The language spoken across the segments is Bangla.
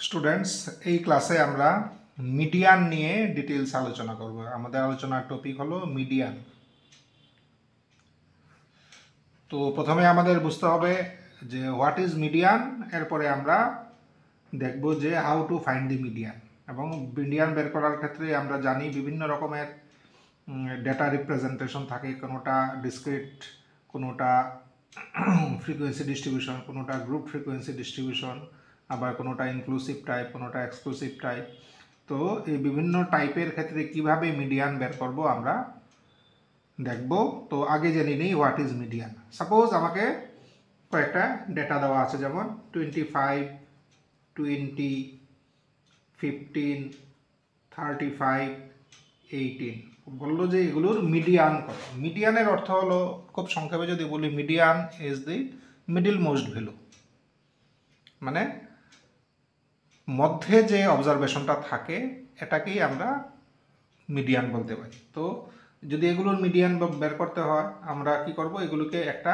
স্টুডেন্টস, এই ক্লাসে আমরা মিডিয়ান নিয়ে ডিটেইলস আলোচনা করব। আমাদের আলোচনার টপিক হলো মিডিয়ান। তো প্রথমে আমাদের বুঝতে হবে যে হোয়াট ইজ মিডিয়ান, এরপরে আমরা দেখব যে how to find the median. এবং মিডিয়ান বের করার ক্ষেত্রে আমরা জানি বিভিন্ন রকমের ডেটা রিপ্রেজেন্টেশন থাকে, কোনোটা ডিসক্রিট, কোনোটা ফ্রিকোয়েন্সি ডিস্ট্রিবিউশন, কোনোটা গ্রুপ ফ্রিকোয়েন্সি ডিস্ট্রিবিউশন, আবার কোনোটা ইনক্লুসিভ টাইপ, কোনোটা এক্সক্লুসিভ টাইপ। তো এই বিভিন্ন টাইপের ক্ষেত্রে কিভাবে মিডিয়ান বের করব আমরা দেখব। তো আগে জেনে নিই হোয়াট ইজ মিডিয়ান। সাপোজ আমাকে কয়েকটা ডেটা দেওয়া আছে, যেমন 25, 20, 15, 35, 18। বললো যে এগুলোর মিডিয়ান কত। মিডিয়ানের অর্থ হলো, খুব সংক্ষেপে যদি বলি, median is the middle most value, মানে মধ্যে যে অবজারভেশনটা থাকে এটাকেই আমরা মিডিয়ান বলতে পারি। তো যদি এগুলোর মিডিয়ান বের করতে হয় আমরা কি করব, এগুলোকে একটা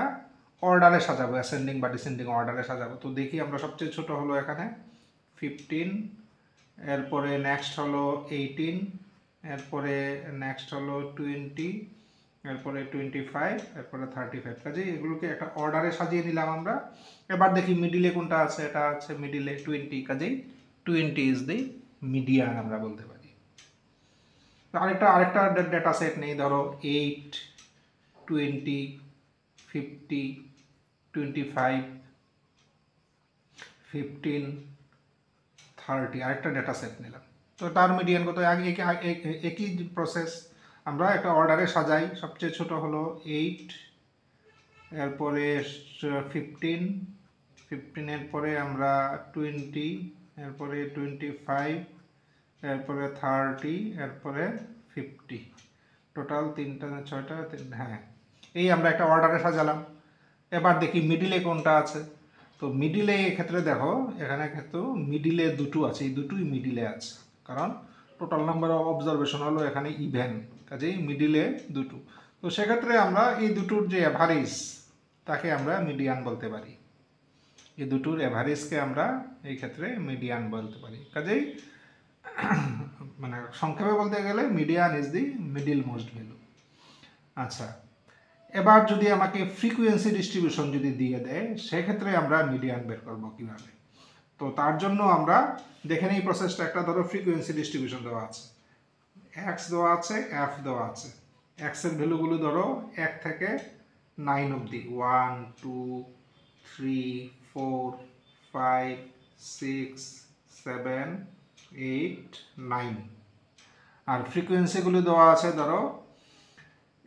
অর্ডারে সাজাবো, অ্যাসেন্ডিং বা ডিসেন্ডিং অর্ডারে সাজাবো। তো দেখি আমরা সবচেয়ে ছোট হলো এখানে 15, এরপরে নেক্সট হলো 18, এরপরে নেক্সট হলো 20, এরপরে 25, এরপরে 35। কাজেই এগুলোকে একটা অর্ডারে সাজিয়ে নিলাম আমরা। এবার দেখি মিডিলে কোনটা আছে, এটা আছে মিডিলে 20, কাজেই 20 ইজ দি মিডিয়ান আমরা বলতে পারি। আরেকটা ডেটা সেট নেই, ধরো 8, 20, 50, 25, 15, 30, আরেকটা ডেটা সেট নিলাম। তো তার মিডিয়ান কত? একই প্রসেস, আমরা একটা অর্ডারে সাজাই। সবচেয়ে ছোট হলো 8, এরপরে 15, 15 পরে আমরা 20, এরপরে 25, এরপরে 30, এরপরে 50। টোটাল 3টা 6টা, হ্যাঁ, এই আমরা একটা অর্ডারে সাজালাম। এবার দেখি মিডিলে কোনটা আছে। তো মিডিলে এক্ষেত্রে দেখো, এখানে কিন্তু মিডিলে দুটো আছে, এই দুটোই মিডিলে আছে, কারণ টোটাল নাম্বার অফ অবজারভেশন হলো এখানে ইভেন, কাজেই মিডিলে দুটো। তো সেক্ষেত্রে আমরা এই দুটোর যে অ্যাভারেজ, তাকে আমরা মিডিয়ান বলতে পারি। এই দুটোর অ্যাভারেজকে আমরা এই ক্ষেত্রে মিডিয়ান বলতে পারি। কাজেই মানে সংক্ষেপে বলতে গেলে median is the middle most value. আচ্ছা, এবার যদি আমাকে ফ্রিকোয়েন্সি ডিস্ট্রিবিউশন যদি দিয়ে দেয়, সেক্ষেত্রে আমরা মিডিয়ান বের করবো কিভাবে। তো তার জন্য আমরা দেখে নিই প্রসেসটা। একটা ধরো ফ্রিকোয়েন্সি ডিস্ট্রিবিউশন দেওয়া আছে, এক্স দেওয়া আছে, এফ দেওয়া আছে। এক্সের ভ্যালুগুলো ধরো 1 থেকে 9 অবধি, 1, 2, 3, 4, 5, 6, 7, 8, 9। আর ফ্রিকোয়েন্সিগুলো দেওয়া আছে, ধরো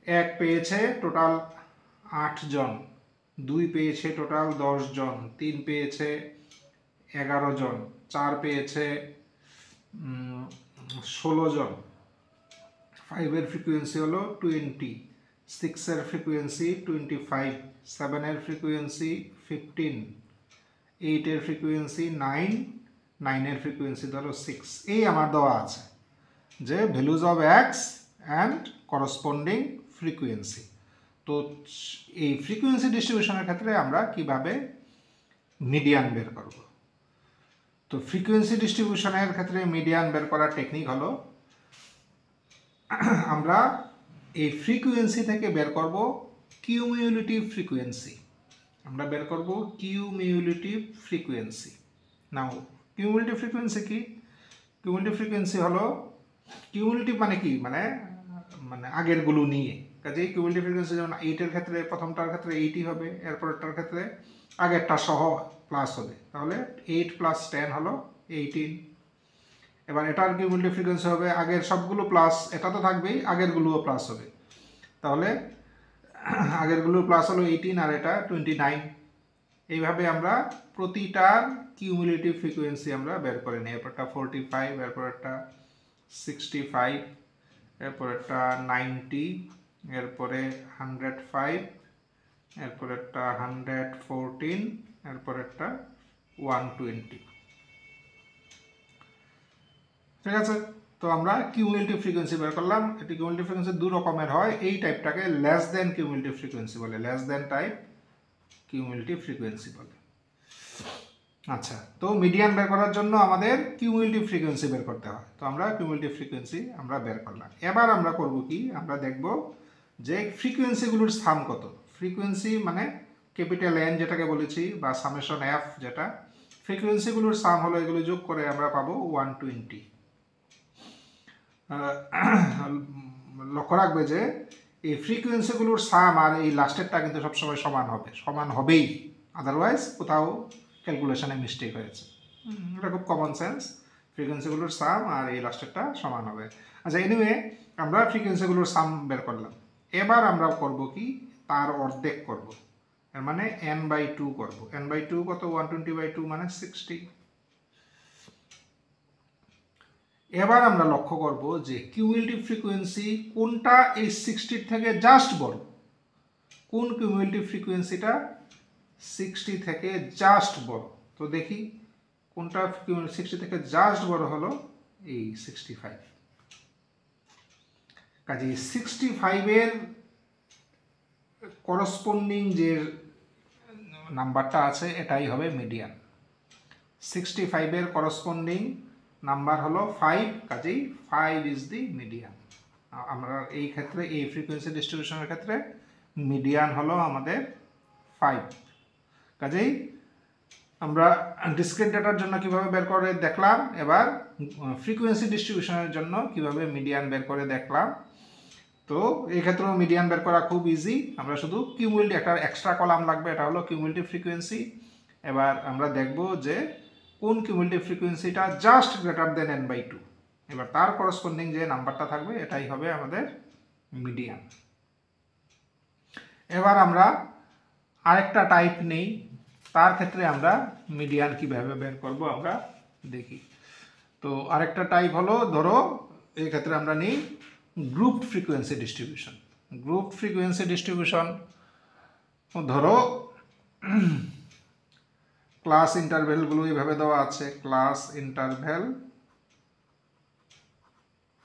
1 পেয়েছে টোটাল 8 জন, 2 পেয়েছে টোটাল 10 জন, 3 পেয়েছে 11 জন, 4 পেয়েছে 16 জন, 5 এর ফ্রিকোয়েন্সি হলো 20, 6 এর ফ্রিকোয়েন্সি 25, 7 এর ফ্রিকোয়েন্সি 15, 8 এর ফ্রিকোয়েন্সি 9, 9 এর ফ্রিকোয়েন্সি ধরো 6। এই আমার দেওয়া আছে যে values of x and corresponding frequency. তো এই ফ্রিকোয়েন্সি ডিস্ট্রিবিউশনের ক্ষেত্রে আমরা কিভাবে মিডিয়ান বের করব। তো ফ্রিকোয়েন্সি ডিস্ট্রিবিউশনের ক্ষেত্রে মিডিয়ান বের করার টেকনিক হলো, আমরা এই ফ্রিকোয়েন্সি থেকে বের করব কিউমিউলেটিভ ফ্রিকোয়েন্সি। আমরা বের করব কিউমিউলেটিভ ফ্রিকোয়েন্সি। নাও কিউমিউলেটিভ ফ্রিকোয়েন্সি কি? কিউমিউলেটিভ ফ্রিকোয়েন্সি হলো, কিউমিউলেটিভ মানে কি, মানে আগেরগুলো নিয়ে। কাজেই কিউমিউলেটিভ ফ্রিকোয়েন্সি যেমন 8 এর ক্ষেত্রে প্রথমটার ক্ষেত্রে 80 হবে, এরপরেরটার ক্ষেত্রে আগেরটা সহ প্লাস হবে, তাহলে 8 + 10 হলো 18। এবার এটার কিউমিউলেটিভ ফ্রিকোয়েন্সি হবে আগের সবগুলো প্লাস, এটা তো থাকবেই, আগেরগুলোও প্লাস হবে, তাহলে আগেরগুলো প্লাস হলো 18 আর এটা 29। এইভাবে আমরা প্রতিটার কিউমিউলেটিভ ফ্রিকোয়েন্সি আমরা বের করে নিই। এরপরটা 45, এরপরটা 65, এরপরেরটা 90, এরপরে 105, এরপরেরটা 114, এরপরেরটা 120। ঠিক আছে, তো আমরা কিউমিউলেটিভ ফ্রিকোয়েন্সি বের করলাম। এটি কিউমিউলেটিভ ফ্রিকোয়েন্সি দু রকমের হয়। এই টাইপটাকে লেস দেন কিউমিউলেটিভ ফ্রিকোয়েন্সি বলে, less than type cumulative frequency বলে। আচ্ছা, তো মিডিয়ান বের করার জন্য আমাদের কিউমুলেটিভ ফ্রিকোয়েন্সি বের করতে হয়। তো আমরা কিউমুলেটিভ ফ্রিকোয়েন্সি আমরা বের করলাম। এবার আমরা করব কি, আমরা দেখব যে ফ্রিকোয়েন্সিগুলোর সাম কত। ফ্রিকোয়েন্সি মানে ক্যাপিটাল এন যেটাকে বলেছি, বা সামেশন এফ যেটা, ফ্রিকোয়েন্সিগুলোর সাম হলো, এগুলো যোগ করে আমরা পাবো 120। লক্ষ্য রাখবে যে এই ফ্রিকোয়েন্সিগুলোর সাম আর এই লাস্টেরটা কিন্তু সবসময় সমান হবে, সমান হবেই, আদারওয়াইজ কোথাও ক্যালকুলেশনে মিস্টেক হয়েছে। এটা খুব কমন সেন্স, ফ্রিকোয়েন্সিগুলোর সাম আর এই লাস্টেরটা সমান হবে। আচ্ছা, এনিওয়ে আমরা ফ্রিকোয়েন্সিগুলোর সাম বের করলাম। এবার আমরা করব কি, তার অর্ধেক করব, এর মানে n/2 করব। n/2 কত? 120/2 মানে 60। এবার আমরা লক্ষ্য করব যে কিউমুলেটিভ ফ্রিকোয়েন্সি কোনটা এই 60 থেকে জাস্ট বড়। কোন কিউমুলেটিভ ফ্রিকোয়েন্সিটা 60 থেকে জাস্ট বড়? তো দেখি কোনটা 60 থেকে জাস্ট বড় হলো এই 65। কাজে 65-এর করসপন্ডিং যে নাম্বারটা আছে এটাই হবে মিডিয়ান। 65-এর করসপন্ডিং নাম্বার হলো 5, কাজেই 5 ইজ দি মিডিয়ান। আমরা এই ক্ষেত্রে এই ফ্রিকোয়েন্সি ডিস্ট্রিবিউশনের ক্ষেত্রে মিডিয়ান হলো আমাদের 5। কাজেই আমরা ডিসক্রিট ডেটার জন্য কিভাবে বের করে দেখলাম, এবার ফ্রিকোয়েন্সি ডিস্ট্রিবিউশনের জন্য কিভাবে মিডিয়ান বের করে দেখলাম। তো এই ক্ষেত্রেও মিডিয়ান বের করা খুব ইজি। আমরা শুধু কিউমুলেটিভ, একটা এক্সট্রা কলাম লাগবে, এটা হলো কিউমুলেটিভ ফ্রিকোয়েন্সি। এবার আমরা দেখব যে কোন কিউমুলেটিভ ফ্রিকোয়েন্সিটা জাস্ট গ্রেটার দেন n/2। এবার তার করসপন্ডিং যে নাম্বারটা থাকবে এটাই হবে আমাদের মিডিয়ান। এবার আমরা আরেকটা টাইপ নেই, তার ক্ষেত্রে আমরা মিডিয়ান কিভাবে বের করব আমরা দেখি। তো আরেকটা টাইপ হলো, ধরো এই ক্ষেত্রে আমরা নিই group frequency distribution. Group frequency distribution ধরো ক্লাস ইন্টারভ্যালগুলো এইভাবে দেওয়া আছে, ক্লাস ইন্টারভ্যাল,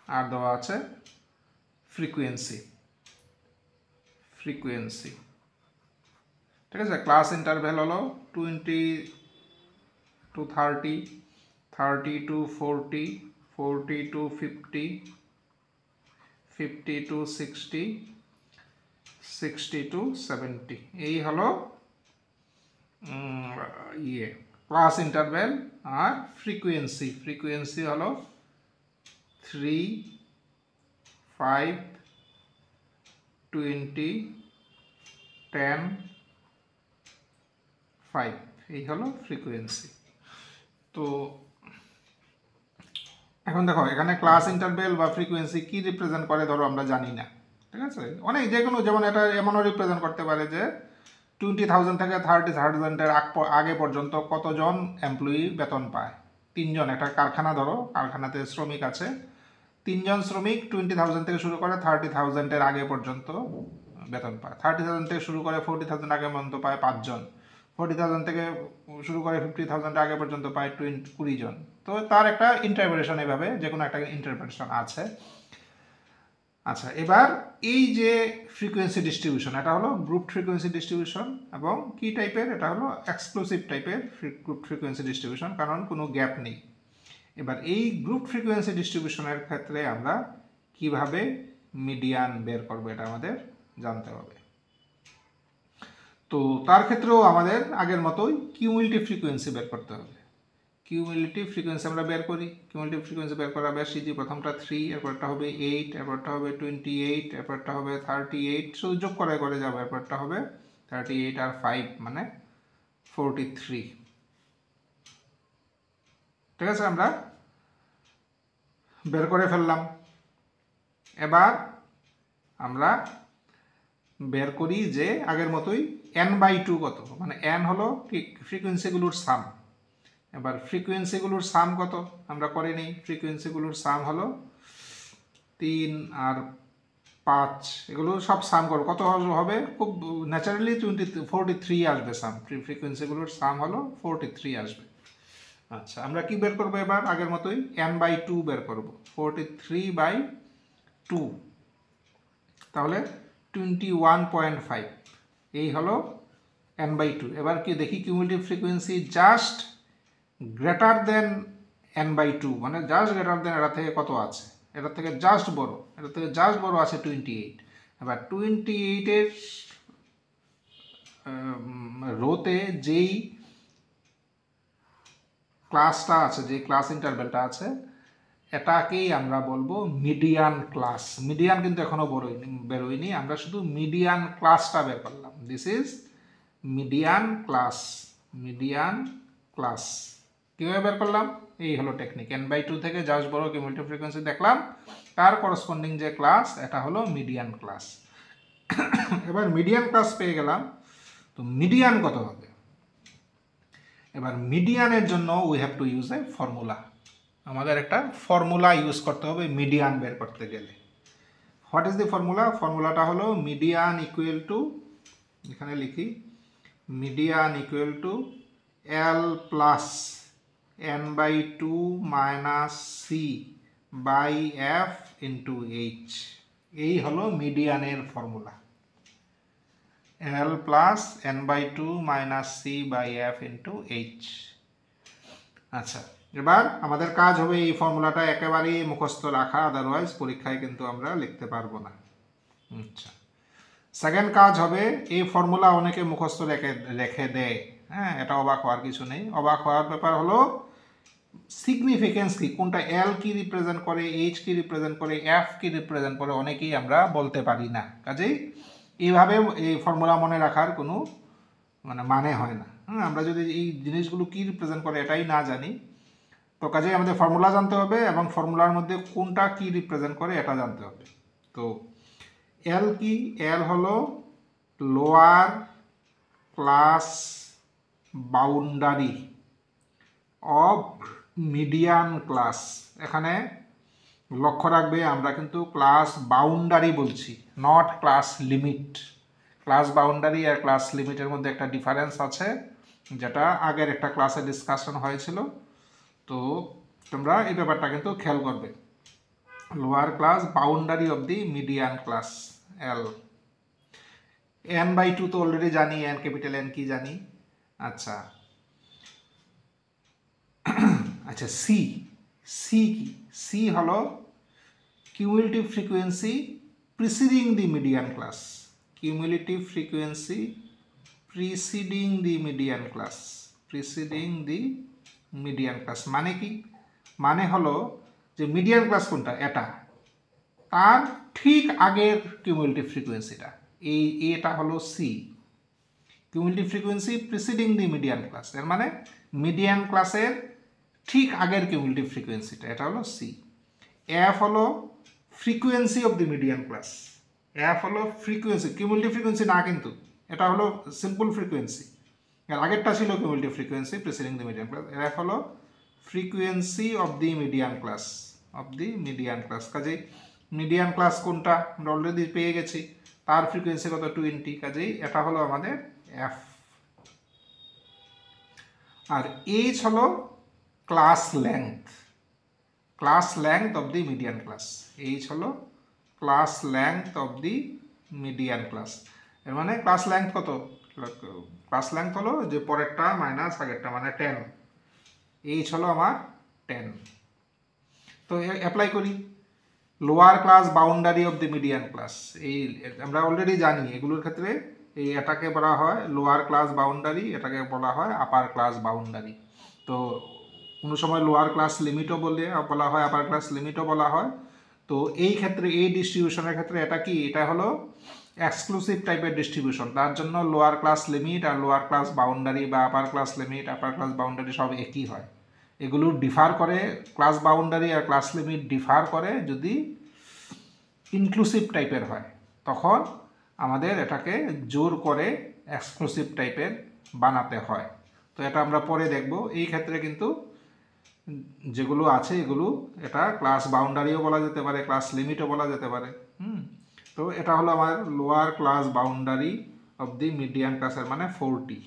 আর দেওয়া আছে ফ্রিকোয়েন্সি। ঠিক আছে, ক্লাস ইন্টারভ্যাল হলো 20 to 30, 30 to 40, 40 to 50, 50 to 60, 60 to 70। এই হলো ক্লাস ইন্টারভ্যাল। আর ফ্রিকোয়েন্সি হলো 3, 5, 20, 10, 5। এই হলো ফ্রিকোয়েন্সি। তো এখন দেখো এখানে ক্লাস ইন্টারভ্যাল বা ফ্রিকোয়েন্সি কি রিপ্রেজেন্ট করে ধরো আমরা জানি না। ঠিক আছে, অনেক যে কোনো, যেমন এটা এমনও রিপ্রেজেন্ট করতে পারে যে 20,000 থেকে 30,000-এর আগে পর্যন্ত কতজন এমপ্লয়ি বেতন পায়। 3 জন, একটা কারখানা ধরো, কারখানাতে শ্রমিক আছে, 3 জন শ্রমিক 20,000 থেকে শুরু করে 30,000-এর আগে পর্যন্ত বেতন পায়। 30,000 থেকে শুরু করে 40,000 আগে পর্যন্ত পায় 5 জন। 40,000 থেকে শুরু করে 50,000 আগে পর্যন্ত পায় 20 জন। তো তার একটা ইন্টারপ্রিটেশন, এভাবে যে কোনো একটা ইন্টারপ্রিটেশন আছে। আচ্ছা, এবার এই যে ফ্রিকোয়েন্সি ডিস্ট্রিবিউশন, এটা হলো গ্রুপ ফ্রিকোয়েন্সি ডিস্ট্রিবিউশন, এবং কি টাইপের, এটা হলো এক্সক্লুসিভ টাইপের গ্রুপ ফ্রিকোয়েন্সি ডিস্ট্রিবিউশন, কারণ কোনো গ্যাপ নেই। এবার এই গ্রুপ ফ্রিকোয়েন্সি ডিস্ট্রিবিউশনের ক্ষেত্রে আমরা কিভাবে মিডিয়ান বের করবো এটা আমাদের জানতে হবে। তো তার ক্ষেত্রেও আমাদের আগের মতোই কিউমুলেটিভ ফ্রিকোয়েন্সি বের করতে হবে। কিউমুলেটিভ ফ্রিকোয়েন্সি আমরা বের করি। কিউমুলেটিভ ফ্রিকোয়েন্সি বের করা বেশ ইজি। প্রথমটা 3, এরপরটা হবে 8, এরপরটা হবে 28, এরপরটা হবে 38, শুধু যোগ করে করে যাবে। এরপরটা হবে 38 আর 5 মানে 43। ঠিক আছে, আমরা বের করে ফেললাম। এবার আমরা বের করি যে আগের মতোই n/2 কত, মানে n হলো ফ্রিকোয়েন্সিগুলোর সাম। এবার ফ্রিকোয়েন্সিগুলোর সাম কত আমরা করে নিই। ফ্রিকোয়েন্সিগুলোর সাম হলো 3 আর 5, এগুলো সব সাম করো, কত হবে? খুব ন্যাচারালি 43 আসবে সাম। ফ্রিকোয়েন্সিগুলোর সাম হলো 43 আসবে। আচ্ছা, আমরা কি বের করবো এবার? আগের মতোই n/2 বের করব। 43/2, তাহলে 21.5, এই হলো n/2। এবার কি দেখি cumulative frequency just greater than n/2 মানে জাস্ট গ্রেটার দেন এটা থেকে কত আছে, এটা থেকে জাস্ট বড়, এটা থেকে জাস্ট বড় আছে 28। এবার 28-এর রোতে যেই ক্লাসটা আছে, যে ক্লাস ইন্টারভ্যালটা আছে, এটাকেই আমরা বলবো মিডিয়ান ক্লাস। মিডিয়ান কিন্তু এখনো বেরোয়নি, আমরা শুধু মিডিয়ান ক্লাসটা বের করলাম। This is median class. Median class কীভাবে বের করলাম? এই হলো টেকনিক। n/2 থেকে জাস্ট বড় কিউমুলেটিভ ফ্রিকোয়েন্সি দেখলাম, তার করসপন্ডিং যে ক্লাস এটা হলো মিডিয়ান ক্লাস। এবার মিডিয়ান ক্লাস পেয়ে গেলাম, তো মিডিয়ান কত হবে? এবার মিডিয়ানের জন্য we have to use a formula. আমাদের একটা ফর্মুলা ইউজ করতে হবে মিডিয়ান বের করতে গেলে। What is the formula? ফর্মুলাটা হলো মিডিয়ান ইকুয়াল টু, এখানে লিখি, median equal to L plus n/2 minus C by F into H. এই হলো মিডিয়ানের ফর্মুলা, L plus n/2 minus C by F into H. আচ্ছা, এবার আমাদের কাজ হবে এই ফর্মুলাটা একেবারেই মুখস্থ রাখা, আদারওয়াইজ পরীক্ষায় কিন্তু আমরা লিখতে পারবো না। আচ্ছা, সেকেন্ড কাজ হবে, এই ফর্মুলা অনেকে মুখস্থ রেখে দেয়, হ্যাঁ, এটা অবাক হওয়ার কিছু নেই। অবাক হওয়ার ব্যাপার হলো সিগনিফিকেন্স কি, কোনটা এল কি রিপ্রেজেন্ট করে, এইচ কি রিপ্রেজেন্ট করে, এফ কি রিপ্রেজেন্ট করে, অনেকেই আমরা বলতে পারি না। কাজেই এইভাবে এই ফর্মুলা মনে রাখার কোনো মানে হয় না। আমরা যদি এই জিনিসগুলো কি রিপ্রেজেন্ট করে এটাই না জানি, তো কাজেই আমাদের ফর্মুলা জানতে হবে এবং ফর্মুলার মধ্যে কোনটা কি রিপ্রেজেন্ট করে এটা জানতে হবে। তো এল কি? এল হলো lower class boundary of median class. এখানে লক্ষ্য রাখবে আমরা কিন্তু ক্লাস বাউন্ডারি বলছি, not class limit. Class boundary আর ক্লাস লিমিটের মধ্যে একটা ডিফারেন্স আছে, যেটা আগের একটা ক্লাসে ডিসকাশন হয়েছিল। তো তোমরা এই ব্যাপারটা কিন্তু খেয়াল করবে। Lower class boundary of the median class L. n/2 তো অলরেডি জানি, n ক্যাপিটাল N কি জানি। আচ্ছা আচ্ছা, সি। সি কি? সি হলো cumulative frequency preceding the median class. Cumulative frequency preceding the median class. Preceding the median class মানে কি? মানে হলো যে মিডিয়ান ক্লাস কোনটা, এটা, তার ঠিক আগের কিউমুলেটিভ ফ্রিকোয়েন্সিটা, এটা হলো C. Cumulative frequency preceding the median class, এর মানে মিডিয়ান ক্লাসের ঠিক আগের কিউমুলেটিভ ফ্রিকোয়েন্সিটা, এটা হলো সি। এফ হলো frequency of the median class. F হলো ফ্রিকোয়েন্সি, কিউমুলেটিভ ফ্রিকোয়েন্সি না কিন্তু, এটা হলো সিম্পল ফ্রিকোয়েন্সি। এর আগেরটা ছিল cumulative frequency preceding the median class. F হলো frequency of the median class, of the median class. কাজেই মিডিয়ান ক্লাস কোনটা আমরা অলরেডি পেয়ে গেছি, তার ফ্রিকোয়েন্সি কত, 20। কাজেই এটা হলো আমাদের এফ। আর এইচ হলো class length, class length of the median class. H হলো class length of the median class. এর মানে ক্লাস লেংথ কত? ক্লাস লেংথ হলো যে পরেরটা মাইনাস আগেরটা, মানে 10। এইচ হলো আমার 10। তো অ্যাপ্লাই করি। Lower class boundary of the median class, এই আমরা অলরেডি জানি এগুলোর ক্ষেত্রে এই এটাকে বলা হয় লোয়ার ক্লাস বাউন্ডারি, এটাকে বলা হয় আপার ক্লাস বাউন্ডারি। তো কোনো সময় লোয়ার ক্লাস লিমিটও বলা হয়, আপার ক্লাস লিমিটও বলা হয়। তো এই ক্ষেত্রে এই ডিস্ট্রিবিউশনের ক্ষেত্রে এটা কি, এটা হলো এক্সক্লুসিভ টাইপের ডিস্ট্রিবিউশন। তার জন্য লোয়ার ক্লাস লিমিট আর লোয়ার ক্লাস বাউন্ডারি বা upper class limit, upper class boundary সব একই হয়। এগুলো ডিফার করে, ক্লাস বাউন্ডারি আর ক্লাস লিমিট ডিফার করে যদি ইনক্লুসিভ টাইপের হয়, তখন আমাদের এটাকে জোর করে এক্সক্লুসিভ টাইপের বানাতে হয়। তো এটা আমরা পরে দেখব। এই ক্ষেত্রে কিন্তু যেগুলো আছে এগুলো এটা ক্লাস বাউন্ডারিও বলা যেতে পারে, ক্লাস লিমিটও বলা যেতে পারে। তো এটা হলো আমার lower class boundary of the median ক্লাসের, মানে 40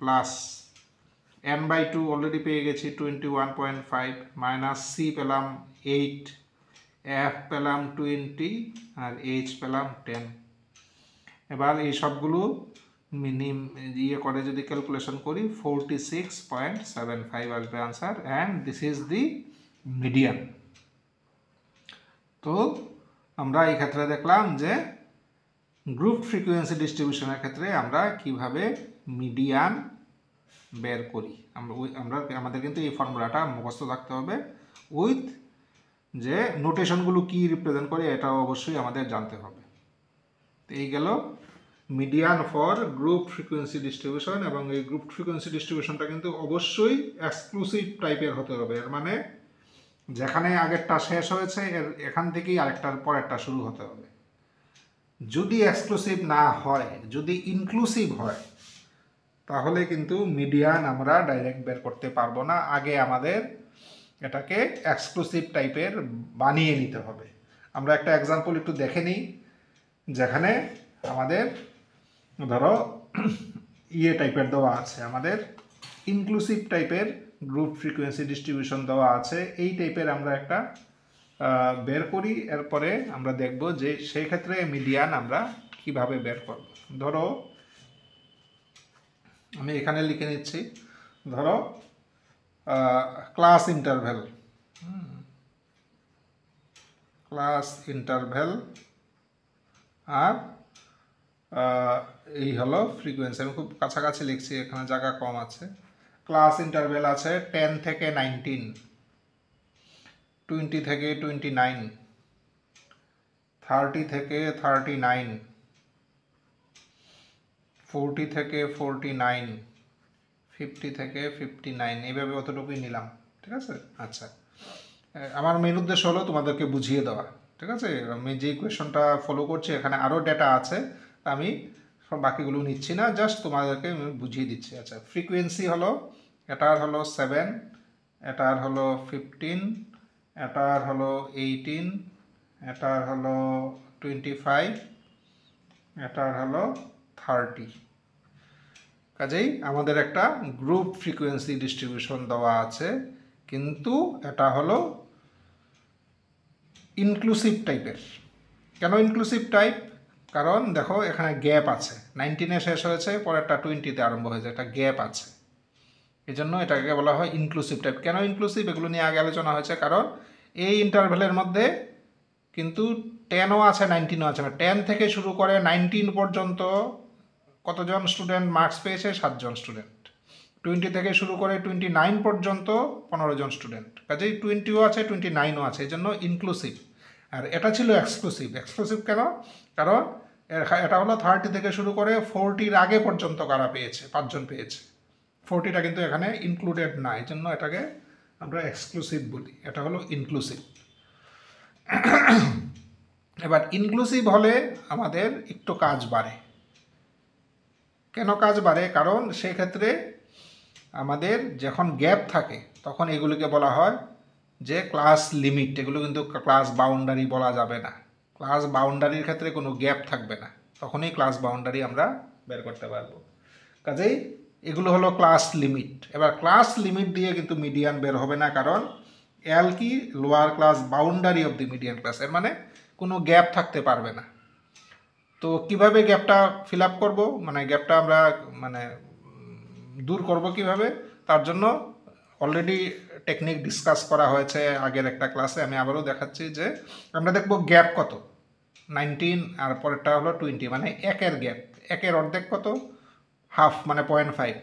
প্লাস n/2 অলরেডি পেয়ে গেছি 21.5, মাইনাস সি পেলাম 8, এফ পেলাম 20 আর এইচ পেলাম 10। এবার এই সবগুলো মিনিম ইয়ে করে যদি ক্যালকুলেশন করি 46.75 আসবে answer, and this is the median. তো আমরা এই ক্ষেত্রে দেখলাম যে গ্রুপ ফ্রিকোয়েন্সি ডিস্ট্রিবিউশনের ক্ষেত্রে আমরা কিভাবে মিডিয়ান বের করি। আমাদের কিন্তু এই ফর্মুলাটা মুখস্থ থাকতে হবে, উইথ যে নোটেশনগুলো কি রিপ্রেজেন্ট করে এটাও অবশ্যই আমাদের জানতে হবে। তো এই গেল median for group frequency distribution, এবং এই গ্রুপ ফ্রিকোয়েন্সি ডিস্ট্রিবিউশনটা কিন্তু অবশ্যই এক্সক্লুসিভ টাইপের হতে হবে। এর মানে যেখানে আগেরটা শেষ হয়েছে এখান থেকেই আরেকটার পরেরটা শুরু হতে হবে। যদি এক্সক্লুসিভ না হয়, যদি ইনক্লুসিভ হয়, তাহলে কিন্তু মিডিয়ান আমরা ডাইরেক্ট বের করতে পারবো না। আগে আমাদের এটাকে এক্সক্লুসিভ টাইপের বানিয়ে নিতে হবে। আমরা একটা এক্সাম্পল একটু দেখে নিই, যেখানে আমাদের ধরো ইয়ে টাইপের দেওয়া আছে, আমাদের ইনক্লুসিভ টাইপের গ্রুপ ফ্রিকোয়েন্সি ডিস্ট্রিবিউশন দেওয়া আছে। এই টাইপের আমরা একটা বের করি, এরপরে আমরা দেখব যে সেই ক্ষেত্রে মিডিয়ান আমরা কিভাবে বের করব। ধরো আমি এখানে লিখে নিচ্ছি, ধরো ক্লাস ইন্টারভ্যাল, আর এই হলো ফ্রিকোয়েন্সি। আমি খুব কাছাকাছি লিখছি, এখানে জায়গা কম আছে। ক্লাস ইন্টারভ্যাল আছে 10 থেকে 19, 20 থেকে 29, 30 থেকে 39, 40 থেকে 49, 50 থেকে 59, এইভাবে অতটুকুই নিলাম। ঠিক আছে? আচ্ছা, আমার মেন উদ্দেশ্য হলো তোমাদেরকে বুঝিয়ে দেওয়া। ঠিক আছে? আমি যে কোয়েশনটা ফলো করছি এখানে আরও ডেটা আছে, আমি সব বাকিগুলো নিচ্ছি না, জাস্ট তোমাদেরকে আমি বুঝিয়ে দিচ্ছি। আচ্ছা, ফ্রিকোয়েন্সি হলো, এটার হলো 7, এটার হলো 15, এটার হলো 18, এটার হলো 25, এটার হলো 30। কাজেই আমাদের একটা গ্রুপ ফ্রিকোয়েন্সি ডিস্ট্রিবিউশন দেওয়া আছে, কিন্তু এটা হলো ইনক্লুসিভ টাইপের। কেন ইনক্লুসিভ টাইপ? কারণ দেখো এখানে গ্যাপ আছে, 19-এ শেষ হয়েছে, পরেরটা 20-তে আরম্ভ হয়েছে, একটা গ্যাপ আছে, এই জন্য এটাকে বলা হয় ইনক্লুসিভ টাইপ। কেন ইনক্লুসিভ এগুলো নিয়ে আগে আলোচনা হয়েছে, কারণ এই ইন্টারভ্যালের মধ্যে কিন্তু 10ও আছে 19ও আছে। 10 থেকে শুরু করে 19 পর্যন্ত কতজন স্টুডেন্ট মার্কস পেয়েছে? 7 জন স্টুডেন্ট। 20 থেকে শুরু করে 29 পর্যন্ত 15 জন স্টুডেন্ট। কাজেই 20ও আছে 29ও আছে, এই জন্য ইনক্লুসিভ। আর এটা ছিল এক্সক্লুসিভ। এক্সক্লুসিভ কেন? কারণ এটা হলো 30 থেকে শুরু করে 40-র আগে পর্যন্ত কারা পেয়েছে, 5 জন পেয়েছে। 40টা কিন্তু এখানে ইনক্লুডেড না, এই জন্য এটাকে আমরা এক্সক্লুসিভ বলি। এটা হলো ইনক্লুসিভ। এবার ইনক্লুসিভ হলে আমাদের একটু কাজ বাড়ে। কেন কাজ বাড়ে? কারণ সেক্ষেত্রে আমাদের যখন গ্যাপ থাকে তখন এগুলিকে বলা হয় যে ক্লাস লিমিট। এগুলো কিন্তু ক্লাস বাউন্ডারি বলা যাবে না। ক্লাস বাউন্ডারির ক্ষেত্রে কোনো গ্যাপ থাকবে না, তখনই ক্লাস বাউন্ডারি আমরা বের করতে পারবো। কাজেই এগুলো হলো ক্লাস লিমিট। এবার ক্লাস লিমিট দিয়ে কিন্তু মিডিয়ান বের হবে না, কারণ এল কি? Lower class boundary of the median class. এর মানে কোনো গ্যাপ থাকতে পারবে না। তো কিভাবে গ্যাপটা ফিল আপ করবো, মানে গ্যাপটা আমরা দূর করব কিভাবে, তার জন্য অলরেডি টেকনিক ডিসকাস করা হয়েছে আগের একটা ক্লাসে। আমি আবারও দেখাচ্ছি যে আমরা দেখব গ্যাপ কত। 19 আর পরেরটা হলো 20, মানে একের গ্যাপ। একের অর্ধেক কত? হাফ, মানে 0.5।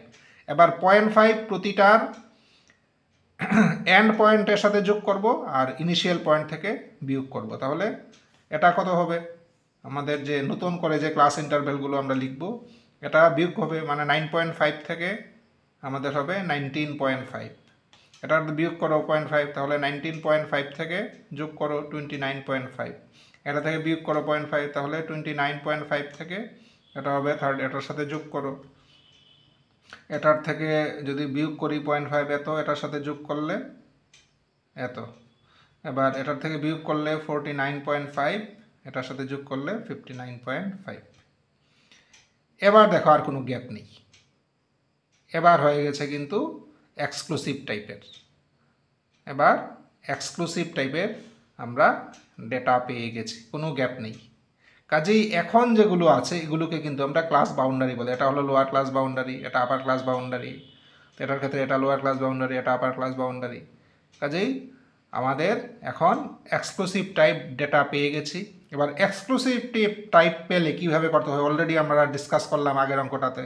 এবার 0.5 প্রতিটার এন্ড পয়েন্টের সাথে যোগ করব আর ইনিশিয়াল পয়েন্ট থেকে বিয়োগ করব। তাহলে এটা কত হবে? আমাদের যে নতুন করে যে ক্লাস ইন্টারভ্যালগুলো আমরা লিখব, এটা বিয়োগ হবে, মানে 9.5 থেকে আমাদের হবে 19.5। এটা বিয়োগ করো 0.5, তাহলে 19.5 থেকে যোগ করো 29.5। এটা থেকে বিয়োগ করো 0.5, তাহলে 29.5 থেকে এটা হবে 30। এটার সাথে যোগ করো, এটার থেকে যদি বিয়োগ করি 0.5 এত, এটার সাথে যোগ করলে এত। এবার এটার থেকে বিয়োগ করলে 49.5, এটার সাথে যোগ করলে 59.5। এবার দেখো আর কোনো গ্যাপ নেই। এবার হয়ে গেছে কিন্তু এক্সক্লুসিভ টাইপের। এবার এক্সক্লুসিভ টাইপের আমরা ডেটা পেয়ে গেছি, কোনো গ্যাপ নেই। কাজেই এখন যেগুলো আছে এগুলোকে কিন্তু আমরা ক্লাস বাউন্ডারি বলি। এটা হলো লোয়ার ক্লাস বাউন্ডারি, এটা আপার ক্লাস বাউন্ডারি। এটার ক্ষেত্রে এটা লোয়ার ক্লাস বাউন্ডারি, এটা আপার ক্লাস বাউন্ডারি। কাজেই আমাদের এখন এক্সক্লুসিভ টাইপ ডেটা পেয়ে গেছি। এবার এক্সক্লুসিভ টাইপ পেলে কীভাবে করতে হয় অলরেডি আমরা ডিসকাস করলাম আগের অঙ্কটাতে।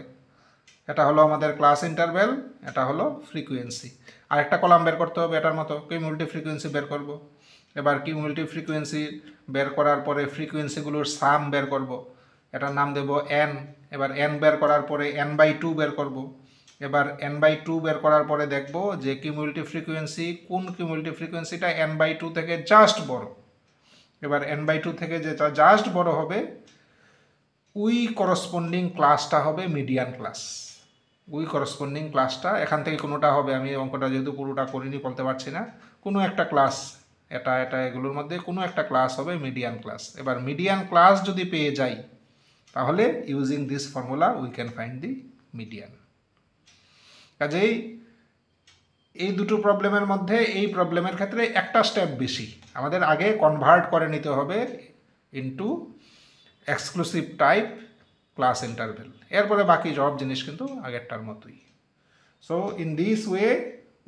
এটা হলো আমাদের ক্লাস ইন্টারভ্যাল, এটা হলো ফ্রিকোয়েন্সি। আরেকটা কলাম বের করতে হবে এটার মতো, কিউমুলেটিভ ফ্রিকোয়েন্সি বের করব। এবার কিউমুলেটিভ ফ্রিকোয়েন্সি বের করার পরে ফ্রিকোয়েন্সিগুলোর সাম বের করব, এটার নাম দেব n। এবার n বের করার পরে n/2 বের করব। এবার n/2 বের করার পরে দেখব যে কিউমুলেটিভ ফ্রিকোয়েন্সি কোন কিউমুলেটিভ ফ্রিকোয়েন্সিটা n/2 থেকে জাস্ট বড়। এবার n/2 থেকে যেটা জাস্ট বড় হবে ওই করসপন্ডিং ক্লাসটা হবে মিডিয়ান ক্লাস। ওই করসপন্ডিং ক্লাসটা এখান থেকে কোনোটা হবে, আমি অঙ্কটা যেহেতু পুরোটা করিনি বলতে পারছি না, কোনো একটা ক্লাস, এটা এগুলোর মধ্যে কোনো একটা ক্লাস হবে মিডিয়ান ক্লাস। এবার মিডিয়ান ক্লাস যদি পেয়ে যাই তাহলে using this formula we can find the median. কাজেই এই দুটো প্রবলেমের মধ্যে এই প্রবলেমের ক্ষেত্রে একটা স্টেপ বেশি, আমাদের আগে কনভার্ট করে নিতে হবে into exclusive type class interval. এরপরে বাকি সব জিনিস কিন্তু আগেরটার মতোই। So in this way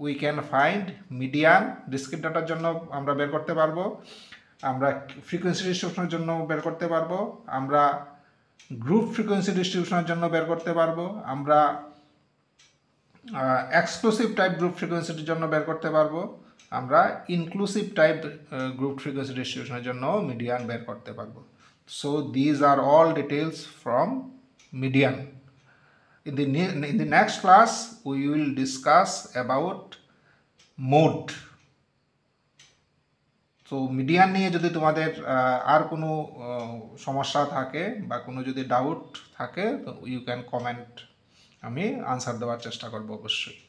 we can find median. Discrete ডাটার জন্য আমরা বের করতে পারবো, আমরা ফ্রিকোয়েন্সি ডিস্ট্রিবিউশনের জন্য বের করতে পারবো, আমরা গ্রুপ ফ্রিকোয়েন্সি ডিস্ট্রিবিউশনের জন্য বের করতে পারবো, আমরা এক্সক্লুসিভ টাইপ গ্রুপ ফ্রিকোয়েন্সির জন্য বের করতে পারবো, আমরা ইনক্লুসিভ টাইপ গ্রুপ ফ্রিকোয়েন্সি ডিস্ট্রিবিউশনের জন্য মিডিয়ান বের করতে পারবো। So these are all details from median. In the next class we will discuss about mode. So median নিয়ে যদি তোমাদের আর কোনো সমস্যা থাকে বা কোনো যদি ডাউট থাকে তো ইউ ক্যান কমেন্ট, আমি আনসার দেওয়ার চেষ্টা করব অবশ্যই।